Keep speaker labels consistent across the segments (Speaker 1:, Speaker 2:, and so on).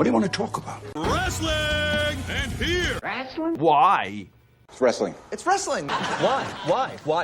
Speaker 1: What do you want to talk about?
Speaker 2: Wrestling! And here!
Speaker 3: Wrestling?
Speaker 2: Why?
Speaker 1: It's wrestling.
Speaker 4: It's wrestling.
Speaker 2: Why? Why?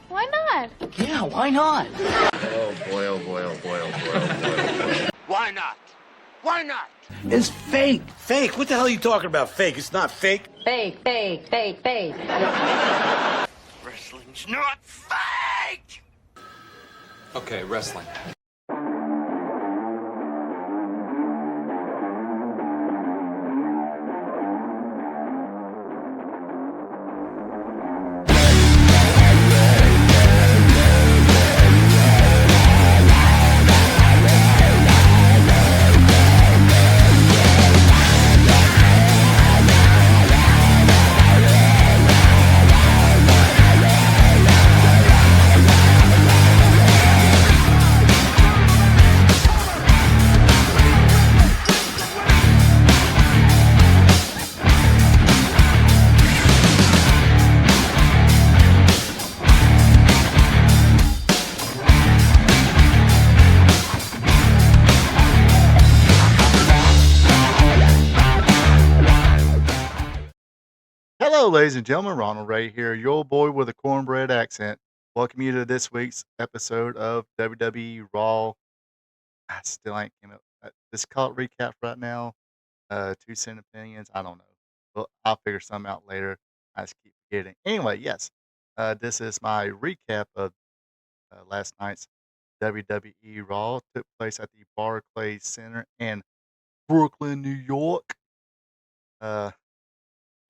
Speaker 5: Why not?
Speaker 3: Yeah, why not?
Speaker 6: Oh boy, oh boy, oh boy, oh boy, oh boy, oh boy.
Speaker 3: Why not? Why not?
Speaker 1: It's fake.
Speaker 4: Fake? What the hell are you talking about? Fake? It's not fake.
Speaker 5: Fake.
Speaker 3: Wrestling's not fake!
Speaker 2: Okay, wrestling.
Speaker 7: Hello, ladies and gentlemen. Ronald Ray here, your boy with a cornbread accent. Welcome you to this week's episode of WWE Raw. I still ain't came up. This call it recap right now. 2 cent opinions. I don't know. Well, I'll figure some out later. I just keep forgetting. Anyway, yes. This is my recap of last night's WWE Raw. Took place at the Barclays Center in Brooklyn, New York.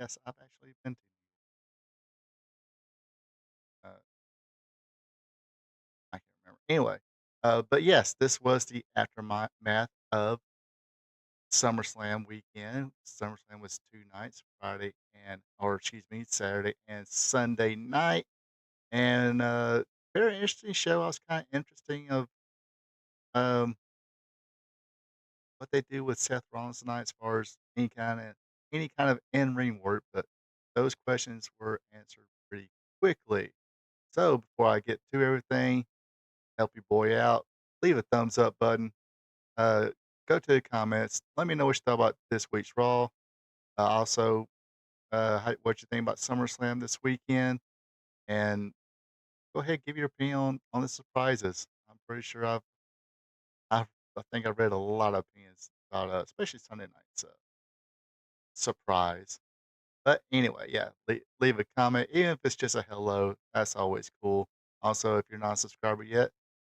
Speaker 7: Yes, I've actually been to. Uh, I can't remember. Anyway, but yes, this was the aftermath of SummerSlam weekend. SummerSlam was 2 nights, Saturday and Sunday night, and very interesting show. I was kind of interesting of um what they do with Seth Rollins tonight as far as any kind of in ring work, but those questions were answered pretty quickly. So before I get to everything, help your boy out, leave a thumbs up button. Uh, Go to the comments. Let me know what you thought about this week's Raw. Also, what you think about SummerSlam this weekend, and go ahead give your opinion on the surprises. I'm pretty sure I think I've read a lot of opinions about especially Sunday night's surprise. But anyway, yeah, leave a comment, even if it's just a hello. That's always cool. Also, if you're not a subscriber yet,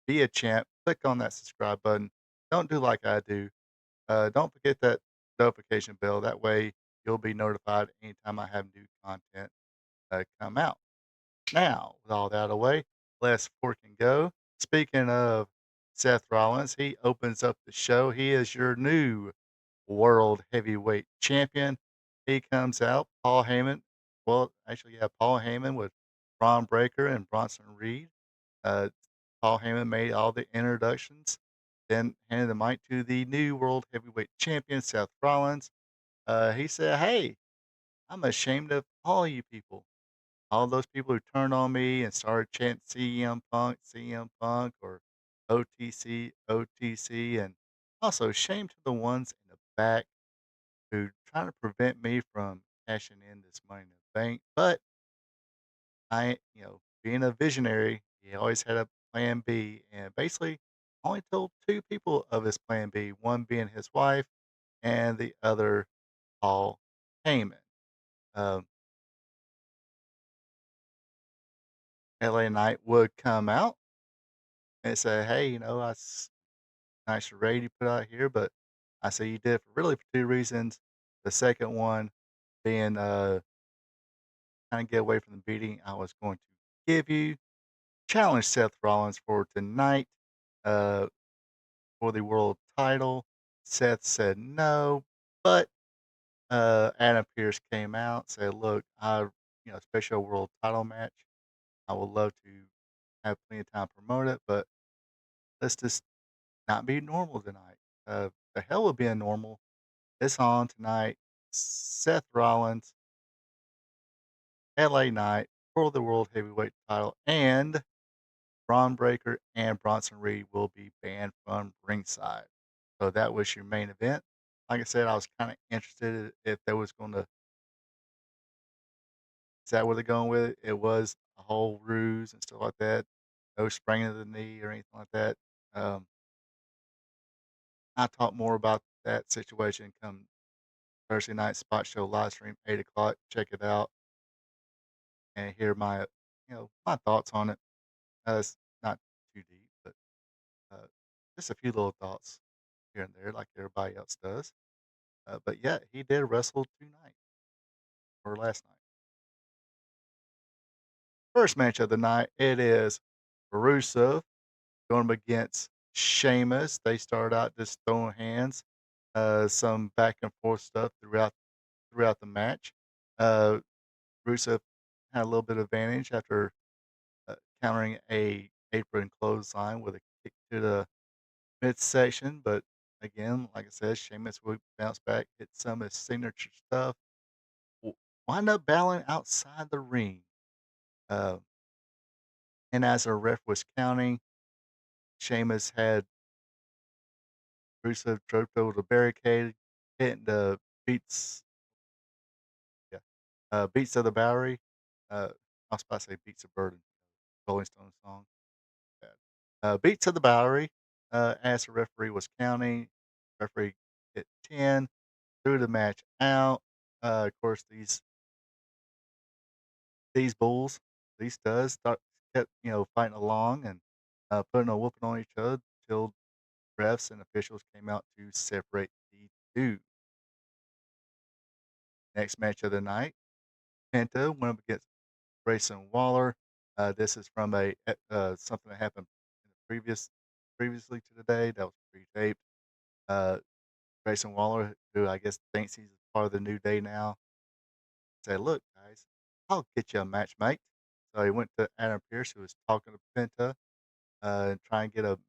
Speaker 7: be a champ. Click on that subscribe button. Don't do like I do. Don't forget that notification bell. That way, you'll be notified anytime I have new content come out. Now, with all that out of the way, let's fork and go. Speaking of Seth Rollins, he opens up the show. He is your new World Heavyweight Champion. He comes out, Paul Heyman. Well, actually, yeah, Paul Heyman with Braun Breaker and Bronson Reed. Uh, Paul Heyman made all the introductions, then handed the mic to the new World Heavyweight Champion, Seth Rollins. He said, "Hey, I'm ashamed of all you people. All those people who turned on me and started chanting CM Punk, or OTC, OTC, and also shame to the ones in the back who trying to prevent me from cashing in this Money in the Bank. But being a visionary, he always had a plan B, and basically only told 2 people of his plan B, one being his wife and the other Paul Heyman. Um, LA Knight would come out and say, "Hey, that's nice raid you put out here, but I say you did it for 2 reasons. The second one being kind of get away from the beating I was going to give you. Challenge Seth Rollins for tonight uh, for the world title." Seth said no, but Adam Pearce came out, said, "Look, special world title match. I would love to have plenty of time to promote it, but let's just not be normal tonight. The hell with being normal. It's on tonight. Seth Rollins, LA Knight for the World Heavyweight title, and Braun Breaker and Bronson Reed will be banned from ringside." So that was your main event. like I said, I was kind of interested if they was going to. Is that where they're going with it? It was a whole ruse and stuff like that. No springing of the knee or anything like that. Um, I talk more about that situation come Thursday night spot show live stream 8 o'clock. Check it out and hear my my thoughts on it. It's not too deep, but uh, just a few little thoughts here and there, like everybody else does. But yeah, he did wrestle tonight or last night. First match of the night, it is Rusev going up against Sheamus. They start out just throwing hands, some back and forth stuff throughout the match. Uh, Rusev had a little bit of advantage after countering a apron clothesline with a kick to the midsection, but again, like I said, Sheamus would bounce back, hit some of his signature stuff, w- wind up battling outside the ring. Uh, and as a ref was counting, Sheamus had Rusev tripped over the barricade, hitting the beats, yeah, beats of the Bowery. I was about to say beats of Burden, Rolling Stones song. Bad. Beats of the Bowery. As the referee was counting, referee hit 10, threw the match out. Of course, these bulls, these studs, kept fighting along and putting a whooping on each other till refs and officials came out to separate the two. Next match of the night, Penta went up against Grayson Waller. This is from something that happened in the previously to today that was pre-taped. Uh, Grayson Waller, who I guess thinks he's part of the New Day now, said, "Look, guys, I'll get you a match, mate." So he went to Adam Pearce, who was talking to Penta, and try and get a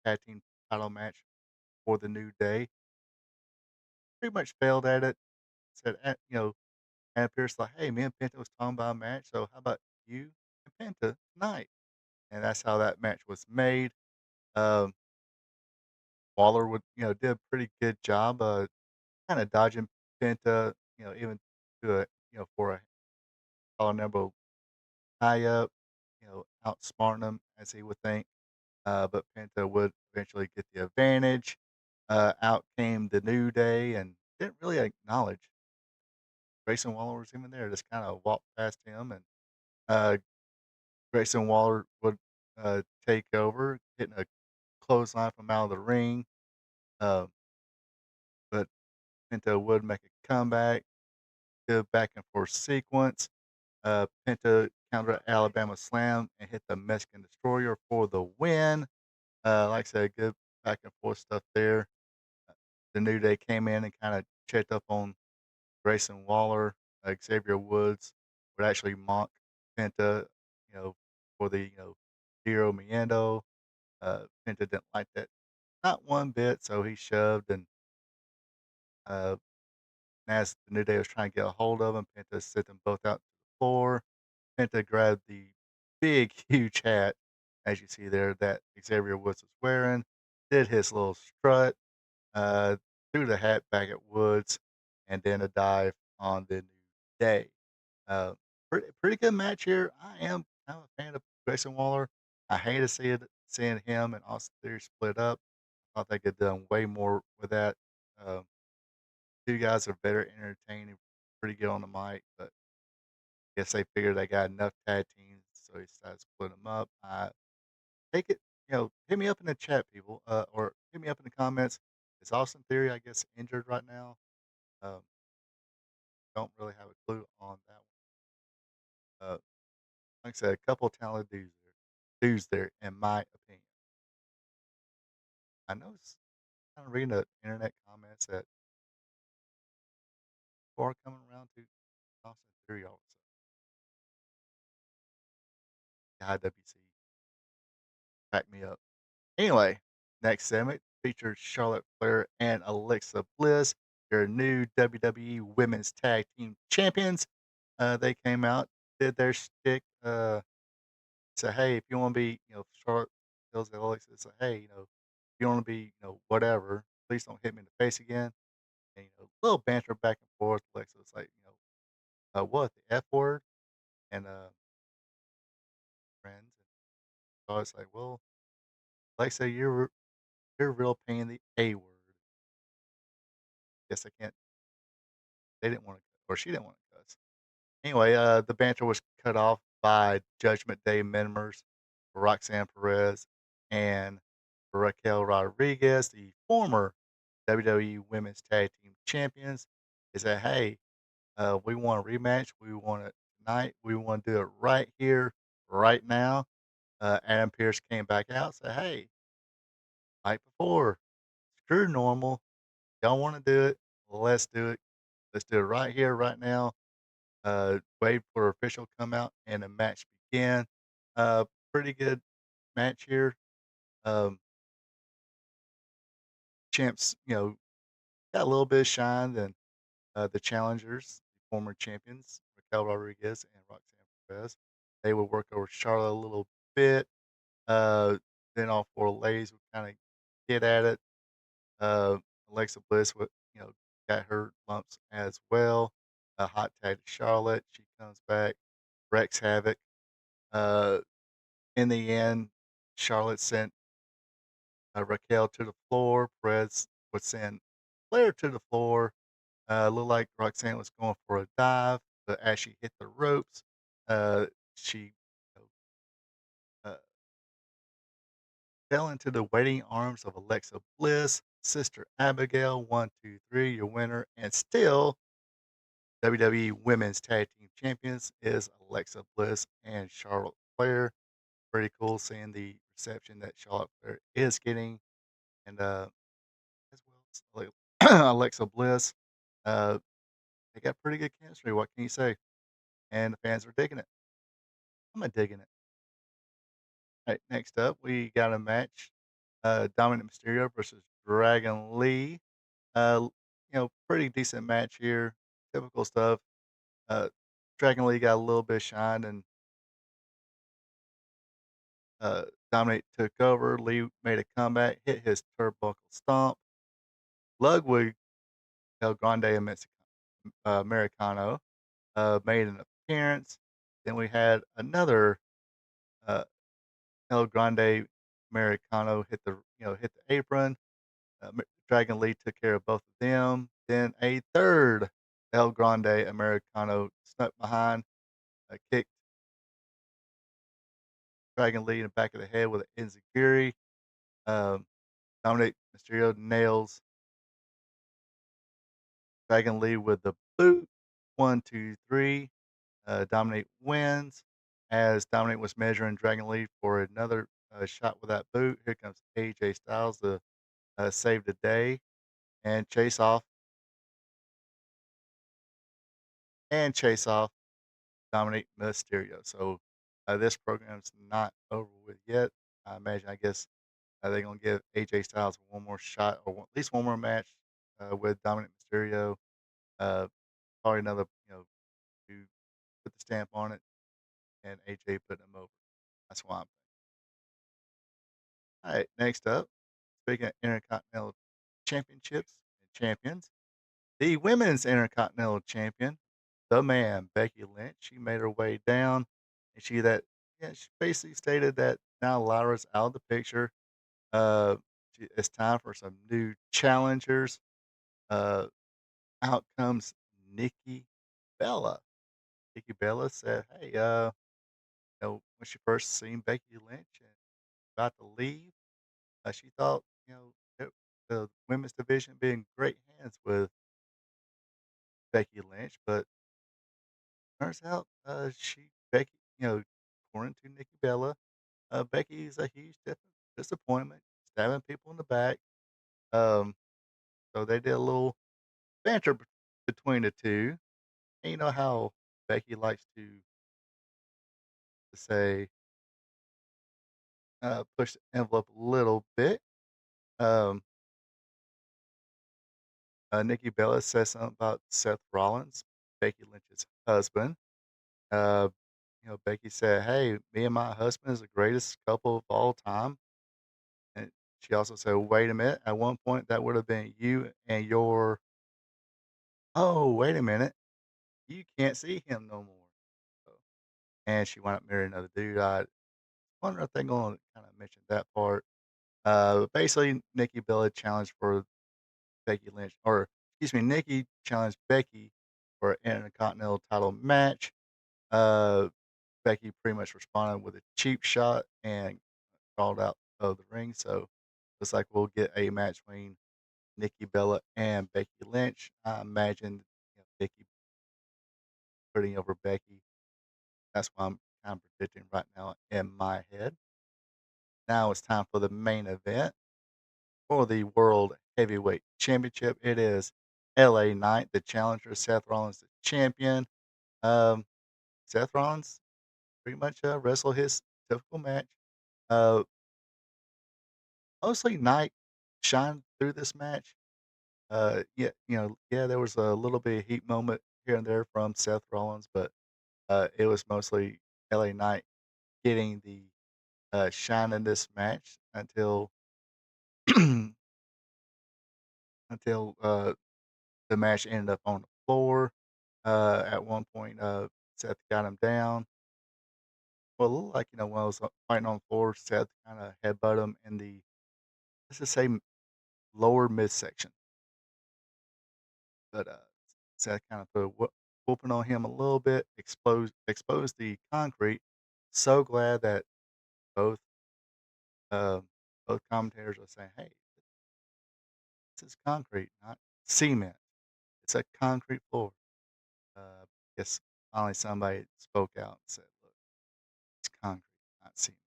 Speaker 7: tag team title match for the New Day. Pretty much failed at it. Said, Adam Pearce like, "Hey, me and Penta was talking about a match, so how about you and Penta tonight?" And that's how that match was made. Um, Waller did a pretty good job, kind of dodging Penta, even to a for a solid number high up, outsmarting him as he would think. But Penta would eventually get the advantage. Out came the New Day and didn't really acknowledge Grayson Waller was even there. Just kind of walked past him, and uh, Grayson Waller would take over, hitting a clothesline from out of the ring. Uh, but Penta would make a comeback, good back and forth sequence. Penta countered Alabama Slam and hit the Mexican Destroyer for the win. Like I said, good back and forth stuff there. Uh, the New Day came in and kind of checked up on Grayson Waller. Xavier Woods would actually mock Penta, for the Hero Miendo. Penta didn't like that, not one bit, so he shoved uh, as the New Day was trying to get a hold of him, Penta sent them both out to the floor. Penta grabbed the big, huge hat, as you see there, that Xavier Woods was wearing, did his little strut, uh, threw the hat back at Woods, and then a dive on the New Day. Uh, pretty good match here. I'm a fan of Grayson Waller. I hate to seeing him and Austin Theory split up. I thought they could have done way more with that. Um, two guys are better entertaining, pretty good on the mic, but guess they figured they got enough tag teams, so they decided to split them up. Take it, hit me up in the chat, people, or hit me up in the comments. Is Austin Theory, I guess, injured right now? Um, don't really have a clue on that one. Like I said, a couple talented dudes there, in my opinion. I know it's kind of reading the internet comments that people are coming around to Austin Theory all of a sudden. IWC, back me up. Anyway, next segment features Charlotte Flair and Alexa Bliss, their new WWE Women's Tag Team Champions. They came out, did their shtick, said, "Hey, if you want to be, Charlotte tells Alexa, say, hey, if you want to be, whatever, please don't hit me in the face again." and little banter back and forth. Alexa was like, what the F word, and friends. And so I was like, well, Alexa, you're a real pain in the A word. Guess I can't. They didn't want to, or she didn't want to cuss. Anyway, the banter was cut off by Judgment Day members Roxanne Perez and Raquel Rodriguez, the former WWE Women's Tag Team Champions. Is that hey, we want a rematch. We want it tonight. We want to do it right here, right now. Adam Pierce came back out, said, "Hey, like before, screw normal. Y'all want to do it? Let's do it. Let's do it right here, right now. Wait for official come out and the match began. Uh, Pretty good match here. Um, Champs, got a little bit of shine than the challengers, the former champions, Raquel Rodriguez and Roxanne Perez. They would work over Charlotte a little bit. Uh, then all four ladies would kind of get at it. Uh, Alexa Bliss would, got her lumps as well. A hot tag to Charlotte. She comes back, wrecks havoc. Uh, in the end, Charlotte sent Raquel to the floor. Perez would send Flair to the floor. Looked like Roxanne was going for a dive, but as she hit the ropes, she uh, fell into the waiting arms of Alexa Bliss. Sister Abigail, 1, 2, 3, your winner, and still WWE Women's Tag Team Champions is Alexa Bliss and Charlotte Flair. Pretty cool seeing the reception that Charlotte Flair is getting, and as well as Alexa Bliss. Uh, they got pretty good chemistry. What can you say? And the fans are digging it. I'm a digging it. All right, next up, we got a match: Dominic Mysterio versus Dragon Lee. Pretty decent match here. Typical stuff. Uh, Dragon Lee got a little bit of shine, and uh, Dominic took over. Lee made a comeback, hit his turnbuckle stomp. Ludwig El Grande Americano made an appearance. Then we had another uh, El Grande Americano hit the apron. Dragon Lee took care of both of them. Then a third El Grande Americano snuck behind, kicked Dragon Lee in the back of the head with an enziguri. Um, Dominic Mysterio nails Dragon Lee with the boot. 1, 2, 3. Dominic wins. As Dominic was measuring Dragon Lee for another shot with that boot, here comes AJ Styles to save the day and chase off Dominic Mysterio. So this program's not over with yet. I guess they're gonna give AJ Styles one more shot or at least one more match with Dominic Mysterio. Uh, Probably another, to put the stamp on it, and AJ putting him over. That's why I'm. All right, next up, speaking of Intercontinental Championships and champions, the Women's Intercontinental Champion, the man, Becky Lynch, she made her way down, and she basically stated that now Lyra's out of the picture. Uh, it's time for some new challengers. Uh, Out comes Nikki Bella. Nikki Bella said, "Hey, when she first seen Becky Lynch and about to leave, she thought, the women's division would be in great hands with Becky Lynch, but turns out, Becky, according to Nikki Bella, Becky is a huge disappointment, stabbing people in the back. Um, so they did a little banter between the two. And you know how Becky likes to say, push the envelope a little bit. Um, Nikki Bella says something about Seth Rollins, Becky Lynch's husband. Uh, Becky said, "Hey, me and my husband is the greatest couple of all time." And she also said, "Wait a minute. At one point, that would have been you and your "Oh, wait a minute, you can't see him no more." So, and she wound up marrying another dude. I wonder if they're going to kind of mention that part. Basically, Nikki Bella challenged for Becky Lynch, or excuse me, Nikki challenged Becky for an Intercontinental title match. Uh, Becky pretty much responded with a cheap shot and crawled out of the ring. So looks like we'll get a match between Nikki Bella and Becky Lynch. I imagine Nikki putting over Becky. That's what I'm kind of predicting right now in my head. Now it's time for the main event for the World Heavyweight Championship. It is LA Knight, the challenger, Seth Rollins, the champion. Um, Seth Rollins pretty much wrestled his typical match. Uh, Mostly Knight shined through this match. Yeah, yeah, there was a little bit of heat moment here and there from Seth Rollins, but it was mostly LA Knight getting the shine in this match until the match ended up on the floor. At one point, Seth got him down. Well, it looked like when I was fighting on the floor, Seth kind of headbutted him in the, let's just say, lower midsection. But Seth kind of put a whooping on him a little bit, exposed the concrete. So glad that both uh, both commentators are saying, "Hey, this is concrete, not cement. It's a concrete floor." Uh, guess finally somebody spoke out and said, "Look, it's concrete, not cement."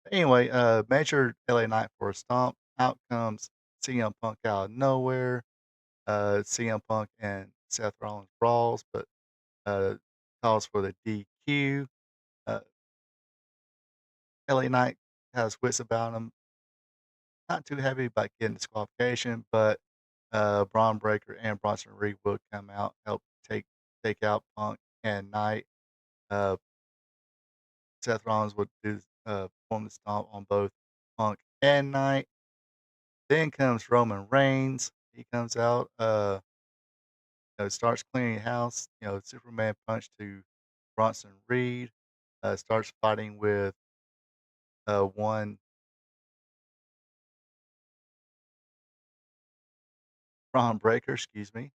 Speaker 7: But anyway, major LA Knight for a stomp. Out comes CM Punk out of nowhere. CM Punk and Seth Rollins brawls, but uh, calls for the DQ. Uh, LA Knight has wits about him. Not too happy about getting disqualification, but Braun Breaker and Bronson Reed will come out, help take out Punk and Knight. Uh, Seth Rollins would do perform the stomp on both Punk and Knight. Then comes Roman Reigns. He comes out, starts cleaning house. Superman punch to Bronson Reed. Starts fighting with one Braun Breaker, excuse me.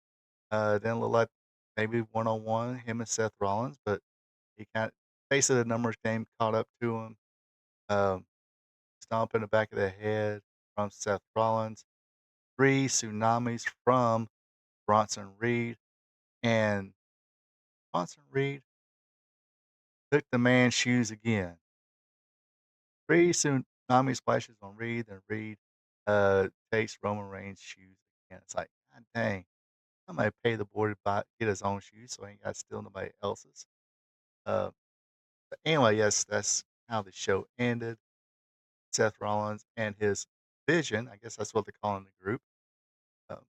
Speaker 7: Then look like maybe one on one him and Seth Rollins, but he kind of basically the numbers game caught up to him. Um, Stomp in the back of the head from Seth Rollins. Three tsunamis from Bronson Reed, and Bronson Reed took the man's shoes again. Three tsunami splashes on Reed, and Reed takes Roman Reigns' shoes again. It's like, God dang, I might pay the boy to get his own shoes so he ain't got to steal nobody else's. Uh, but anyway, yes, that's how the show ended. Seth Rollins and his vision, I guess that's what they call in the group, um,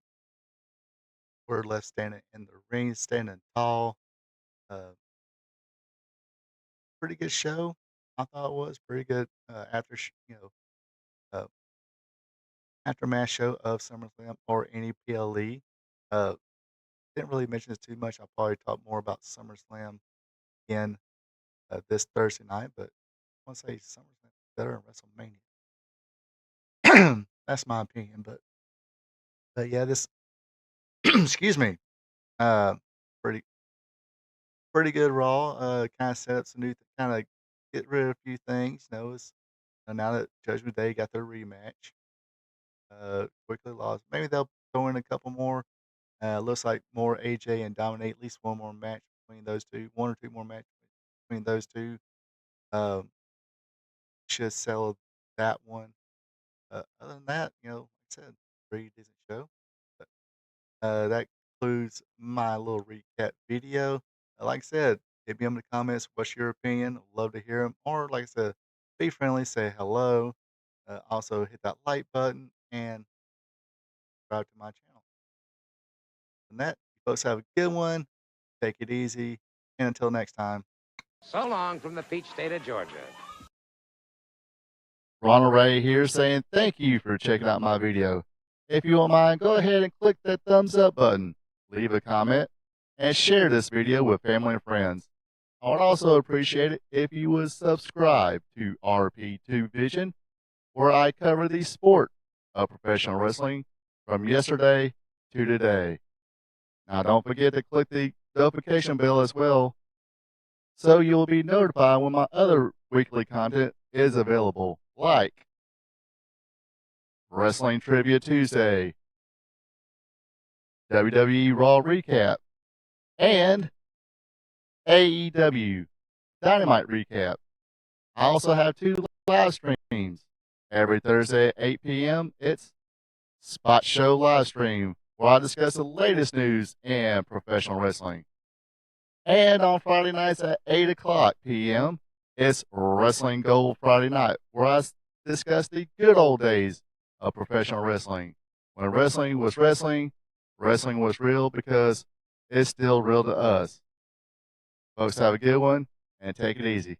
Speaker 7: were left standing in the ring, standing tall. Uh, Pretty good show. I thought it was pretty good uh, aftermath show of SummerSlam or any PLE. Uh, didn't really mention this too much. I'll probably talk more about SummerSlam again this Thursday night, but I want to say SummerSlam is better than WrestleMania. That's my opinion, but yeah, this excuse me, uh, pretty pretty good Raw. Kind of set up some new, kind of get rid of a few things. It's now that Judgment Day got their rematch, quickly lost. Maybe they'll throw in a couple more. Looks like more AJ and Dominate, at least one more match between those two, one or two more matches between those two. Um, should sell that one. Other than that, like I said, pretty decent show. But, that concludes my little recap video. Like I said, hit me in the comments. What's your opinion? Love to hear them. Or like I said, be friendly, say hello. Also hit that like button and subscribe to my channel. And that, you folks have a good one. Take it easy. And until next time.
Speaker 5: So long from the peach state of Georgia.
Speaker 7: Ronald Ray here saying thank you for checking out my video. If you don't mind, go ahead and click that thumbs up button, leave a comment, and share this video with family and friends. I would also appreciate it if you would subscribe to RP2 Vision, where I cover the sport of professional wrestling from yesterday to today. Now, don't forget to click the notification bell as well, so you'll be notified when my other weekly content is available, like Wrestling Trivia Tuesday, WWE Raw Recap, and AEW Dynamite Recap. I also have 2 live streams. Every Thursday at 8 p.m., it's Spot Show Live Stream, where I discuss the latest news in professional wrestling. And on Friday nights at 8 o'clock p.m., it's Wrestling Gold Friday Night, where I discuss the good old days of professional wrestling. When wrestling was wrestling, wrestling was real because it's still real to us. Folks, have a good one and take it easy.